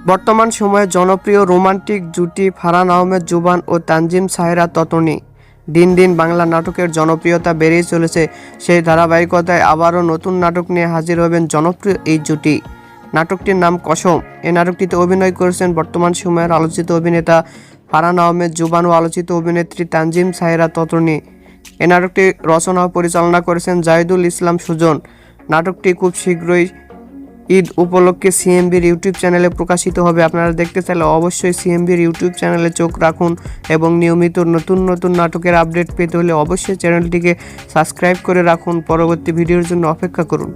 বর্তমান সময়ে জনপ্রিয় রোমান্টিক জুটি ফারহান আহমেদ জুবান ও তানজিম সাহেরা ততনী। দিন দিন বাংলা নাটকের জনপ্রিয়তা বেড়েই চলেছে। সেই ধারাবাহিকতায় আবারও নতুন নাটক নিয়ে হাজির হবেন জনপ্রিয় এই জুটি। নাটকটির নাম কসম। এই নাটকটিতে অভিনয় করেছেন বর্তমান সময়ের আলোচিত অভিনেতা ফারহান আহমেদ জুবান ও আলোচিত অভিনেত্রী তানজিম সাহেরা ততনী। এই নাটকটি রচনা ও পরিচালনা করেছেন জাহিদুল ইসলাম সুজন। নাটকটি খুব শীঘ্রই ঈদ উপলক্ষে সিএমবির ইউটিউব চ্যানেলে প্রকাশিত হবে। আপনারা দেখতে চাইলে অবশ্যই সিএমবির ইউটিউব চ্যানেলে চোখ রাখুন এবং নিয়মিত নতুন নতুন নাটকের আপডেট পেতে হলে অবশ্যই চ্যানেলটিকে সাবস্ক্রাইব করে রাখুন। পরবর্তী ভিডিওর জন্য অপেক্ষা করুন।